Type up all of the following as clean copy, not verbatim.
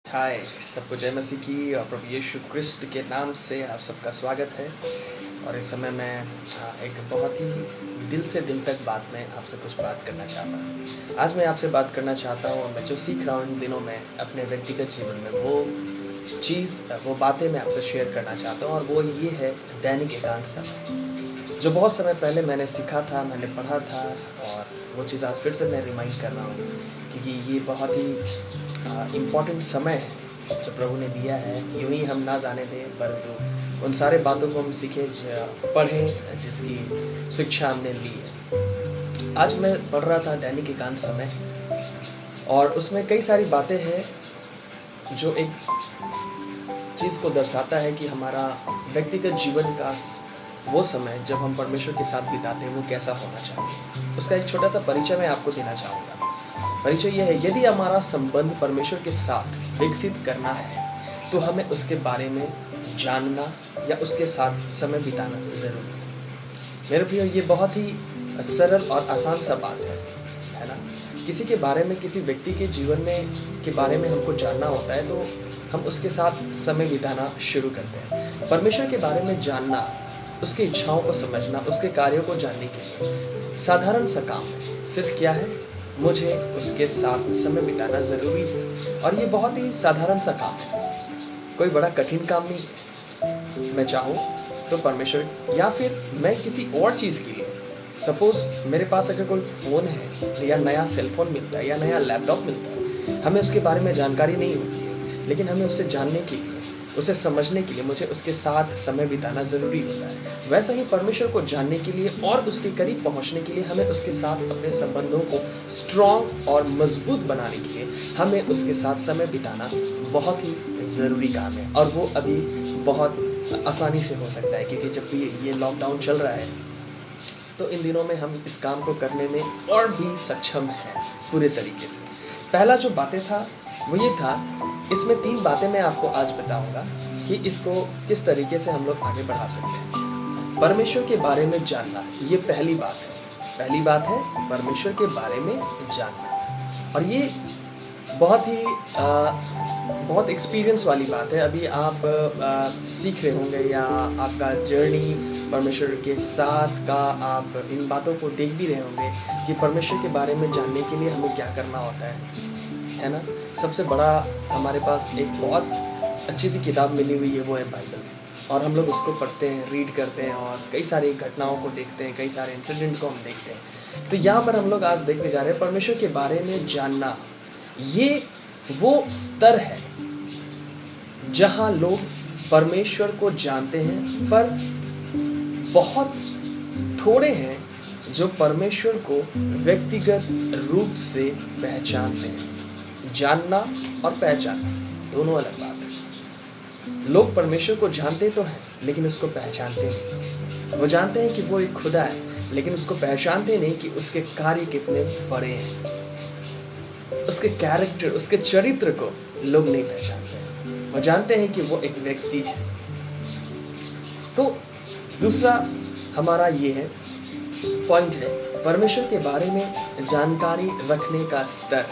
हाय सबको जय मसीह की और प्रभु यीशु क्रिस्त के नाम से आप सबका स्वागत है। और इस समय मैं एक बहुत ही दिल से दिल तक बात में आपसे कुछ बात करना चाहता हूँ। आज मैं आपसे बात करना चाहता हूँ और मैं जो सीख रहा हूँ इन दिनों में अपने व्यक्तिगत जीवन में वो बातें मैं आपसे शेयर करना चाहता हूँ। और वो ये है दैनिक एकांत समय, जो बहुत समय पहले मैंने सीखा था, मैंने पढ़ा था, और वो चीज़ आज फिर से मैं रिमाइंड कर रहा हूँ क्योंकि ये बहुत ही इम्पॉर्टेंट समय है जो प्रभु ने दिया है। यूं ही हम ना जाने दें, परंतु उन सारे बातों को हम सीखें, पढ़ें, जिसकी शिक्षा हमने ली है। आज मैं पढ़ रहा था दैनिक एकांत समय, और उसमें कई सारी बातें हैं जो एक चीज़ को दर्शाता है कि हमारा व्यक्तिगत जीवन का वो समय जब हम परमेश्वर के साथ बिताते हैं वो कैसा होना चाहिए। उसका एक छोटा सा परिचय मैं आपको देना चाहूँगा। परिचय यह है, यदि हमारा संबंध परमेश्वर के साथ विकसित करना है तो हमें उसके बारे में जानना या उसके साथ समय बिताना ज़रूरी है। मेरे प्रियो, ये बहुत ही सरल और आसान सा बात है ना। किसी के बारे में, किसी व्यक्ति के जीवन में के बारे में हमको जानना होता है तो हम उसके साथ समय बिताना शुरू करते हैं। परमेश्वर के बारे में जानना, उसकी इच्छाओं को समझना, उसके कार्यों को जानने के लिए साधारण सा काम है। सिर्फ क्या है, मुझे उसके साथ समय बिताना ज़रूरी है। और ये बहुत ही साधारण सा काम है, कोई बड़ा कठिन काम नहीं है। मैं चाहूँ तो परमेश्वर, या फिर मैं किसी और चीज़ के लिए, सपोज़ मेरे पास अगर कोई फ़ोन है या नया सेल फ़ोन मिलता है या नया लैपटॉप मिलता है, हमें उसके बारे में जानकारी नहीं होती है, लेकिन हमें उससे जानने के लिए, उसे समझने के लिए मुझे उसके साथ समय बिताना ज़रूरी होता है। वैसा ही परमेश्वर को जानने के लिए और उसके करीब पहुंचने के लिए हमें उसके साथ अपने संबंधों को स्ट्रॉन्ग और मजबूत बनाने के लिए हमें उसके साथ समय बिताना बहुत ही ज़रूरी काम है। और वो अभी बहुत आसानी से हो सकता है क्योंकि जब भी ये लॉकडाउन चल रहा है तो इन दिनों में हम इस काम को करने में और भी सक्षम हैं पूरे तरीके से। पहला जो बातें था वो ये था, इसमें 3 बातें मैं आपको आज बताऊंगा कि इसको किस तरीके से हम लोग आगे बढ़ा सकते हैं। परमेश्वर के बारे में जानना, ये पहली बात है। पहली बात है परमेश्वर के बारे में जानना। और ये बहुत एक्सपीरियंस वाली बात है। अभी आप सीख रहे होंगे या आपका जर्नी परमेश्वर के साथ का, आप इन बातों को देख भी रहे होंगे कि परमेश्वर के बारे में जानने के लिए हमें क्या करना होता है ना। सबसे बड़ा हमारे पास एक बहुत अच्छी सी किताब मिली हुई है, वो है बाइबल। और हम लोग उसको पढ़ते हैं, रीड करते हैं और कई सारी घटनाओं को देखते हैं, कई सारे इंसिडेंट को हम देखते हैं। तो यहाँ पर हम लोग आज देखने जा रहे हैं परमेश्वर के बारे में जानना। ये वो स्तर है जहाँ लोग परमेश्वर को जानते हैं, पर बहुत थोड़े हैं जो परमेश्वर को व्यक्तिगत रूप से पहचानते हैं। जानना और पहचानना दोनों अलग बात है। लोग परमेश्वर को जानते तो हैं लेकिन उसको पहचानते नहीं। वो जानते हैं कि वो एक खुदा है, लेकिन उसको पहचानते नहीं कि उसके कार्य कितने बड़े हैं। उसके कैरेक्टर, उसके चरित्र को लोग नहीं पहचानते हैं। वो जानते हैं कि वो एक व्यक्ति है। तो दूसरा हमारा ये है पॉइंट है, परमेश्वर के बारे में जानकारी रखने का स्तर।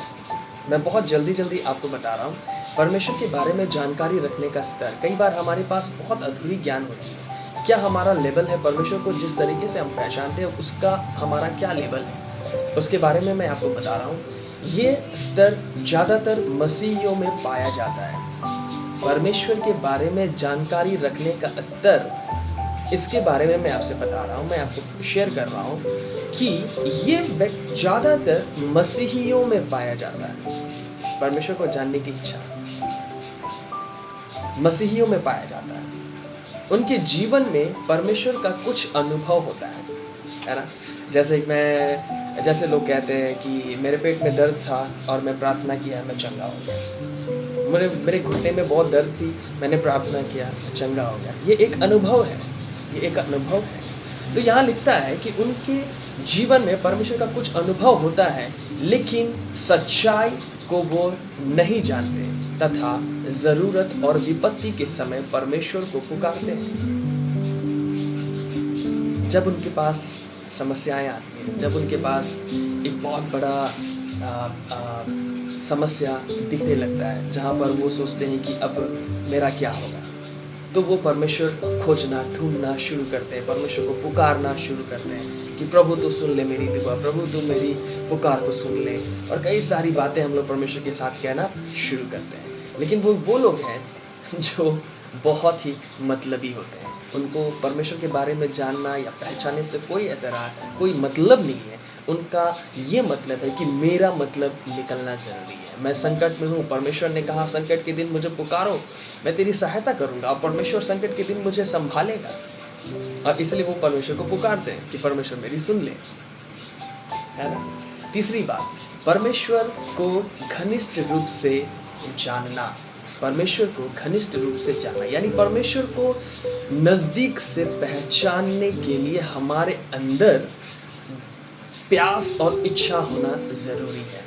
मैं बहुत जल्दी आपको बता रहा हूँ, परमेश्वर के बारे में जानकारी रखने का स्तर। कई बार हमारे पास बहुत अधूरी ज्ञान होती है। क्या हमारा लेवल है परमेश्वर को जिस तरीके से हम पहचानते हैं, उसका हमारा क्या लेवल है, उसके बारे में मैं आपको बता रहा हूँ। ये स्तर ज़्यादातर मसीहियों में पाया जाता है। परमेश्वर के बारे में जानकारी रखने का स्तर, इसके बारे में मैं आपसे बता रहा हूँ, मैं आपको शेयर कर रहा हूँ कि ये ज़्यादातर मसीहियों में पाया जाता है। परमेश्वर को जानने की इच्छा मसीहियों में पाया जाता है। उनके जीवन में परमेश्वर का कुछ अनुभव होता है ना। जैसे लोग कहते हैं कि मेरे पेट में दर्द था और मैं प्रार्थना किया, मैं चंगा हो गया। मेरे घुटने में बहुत दर्द थी, मैंने प्रार्थना किया, मैं चंगा हो गया। ये एक अनुभव है, ये एक अनुभव है। तो यहाँ लिखता है कि उनके जीवन में परमेश्वर का कुछ अनुभव होता है, लेकिन सच्चाई को वो नहीं जानते तथा जरूरत और विपत्ति के समय परमेश्वर को पुकारते हैं। जब उनके पास समस्याएं आती हैं, जब उनके पास एक बहुत बड़ा समस्या दिखने लगता है, जहाँ पर वो सोचते हैं कि अब मेरा क्या होगा, तो वो परमेश्वर को खोजना ढूंढना शुरू करते हैं, परमेश्वर को पुकारना शुरू करते हैं कि प्रभु तू सुन ले मेरी दुआ, प्रभु तू मेरी पुकार को सुन ले। और कई सारी बातें हम लोग परमेश्वर के साथ कहना शुरू करते हैं। लेकिन वो लोग हैं जो बहुत ही मतलबी होते हैं, उनको परमेश्वर के बारे में जानना या पहचानने से कोई एतराज़, कोई मतलब नहीं है। उनका ये मतलब है कि मेरा मतलब निकलना ज़रूरी है। मैं संकट में हूँ, परमेश्वर ने कहा संकट के दिन मुझे पुकारो, मैं तेरी सहायता करूँगा, और परमेश्वर संकट के दिन मुझे संभालेगा। और इसलिए वो परमेश्वर को पुकारते हैं कि परमेश्वर मेरी सुन ले, है ना। तीसरी बात, परमेश्वर को घनिष्ठ रूप से जानना। परमेश्वर को घनिष्ठ रूप से जानना यानी परमेश्वर को नज़दीक से पहचानने के लिए हमारे अंदर प्यास और इच्छा होना ज़रूरी है।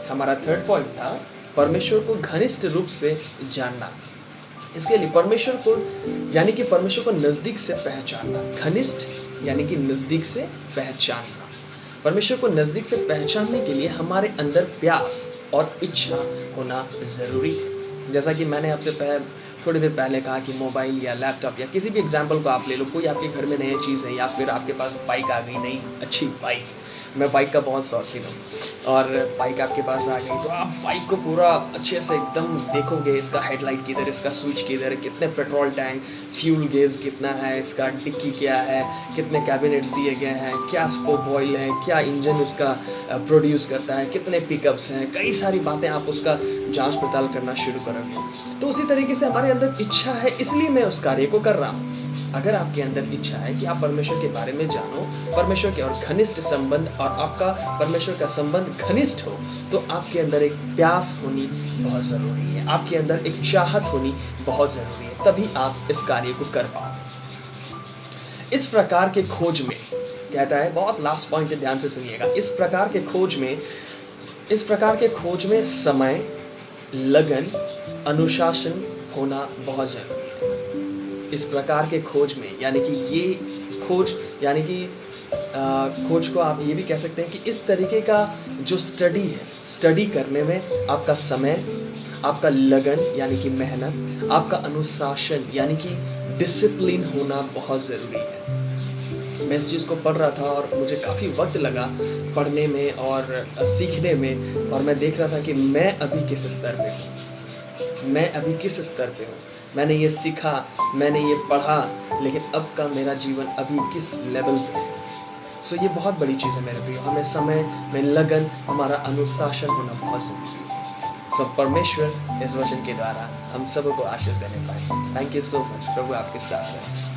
हमारा थर्ड पॉइंट था परमेश्वर को घनिष्ठ रूप से जानना। इसके लिए परमेश्वर को यानी कि परमेश्वर को नज़दीक से पहचानना, घनिष्ठ यानी कि नज़दीक से पहचानना। परमेश्वर को नज़दीक से पहचानने के लिए हमारे अंदर प्यास और इच्छा होना ज़रूरी है। जैसा कि मैंने आपसे थोड़ी देर पहले कहा कि मोबाइल या लैपटॉप या किसी भी एग्जाम्पल को आप ले लो, कोई आपके घर में नई चीज़ है या फिर आपके पास बाइक आ गई, नई अच्छी बाइक, मैं बाइक का बहुत शौकीन हूँ, और बाइक आपके पास आ गई तो आप बाइक को पूरा अच्छे से एकदम देखोगे, इसका हेडलाइट किधर, इसका स्विच किधर है, कितने पेट्रोल टैंक, फ्यूल गेज कितना है, इसका डिक्की क्या है, कितने कैबिनेट्स दिए गए हैं, क्या स्पोक ऑयल है, क्या इंजन उसका प्रोड्यूस करता है, कितने पिकअप्स हैं, कई सारी बातें आप उसका जांच पड़ताल करना शुरू करोगे। तो उसी तरीके से हमारे अंदर इच्छा है, इसलिए मैं उस कार्य को कर रहा हूँ। अगर आपके अंदर इच्छा है कि आप परमेश्वर के बारे में जानो, परमेश्वर के और घनिष्ठ संबंध, और आपका परमेश्वर का संबंध घनिष्ठ हो, तो आपके अंदर एक प्यास होनी बहुत ज़रूरी है, आपके अंदर एक चाहत होनी बहुत ज़रूरी है, तभी आप इस कार्य को कर पाओ। इस प्रकार के खोज में कहता है, बहुत लास्ट पॉइंट है, ध्यान से सुनिएगा, इस प्रकार के खोज में समय, लगन, अनुशासन होना बहुत ज़रूरी है। इस प्रकार के खोज में यानी कि ये खोज यानी कि खोज को आप ये भी कह सकते हैं कि इस तरीके का जो स्टडी है, स्टडी करने में आपका समय, आपका लगन यानी कि मेहनत, आपका अनुशासन यानी कि डिसिप्लिन होना बहुत ज़रूरी है। मैं इस चीज़ को पढ़ रहा था और मुझे काफ़ी वक्त लगा पढ़ने में और सीखने में, और मैं देख रहा था कि मैं अभी किस स्तर पे हूँ, मैंने ये सीखा, मैंने ये पढ़ा, लेकिन अब का मेरा जीवन अभी किस लेवल पे है। सो ये बहुत बड़ी चीज़ है मेरे प्रिय। हमें समय में लगन, हमारा अनुशासन होना बहुत ज़रूरी है। सब परमेश्वर इस वचन के द्वारा हम सबको आशीष देने पाए। Thank you so much. प्रभु आपके साथ है।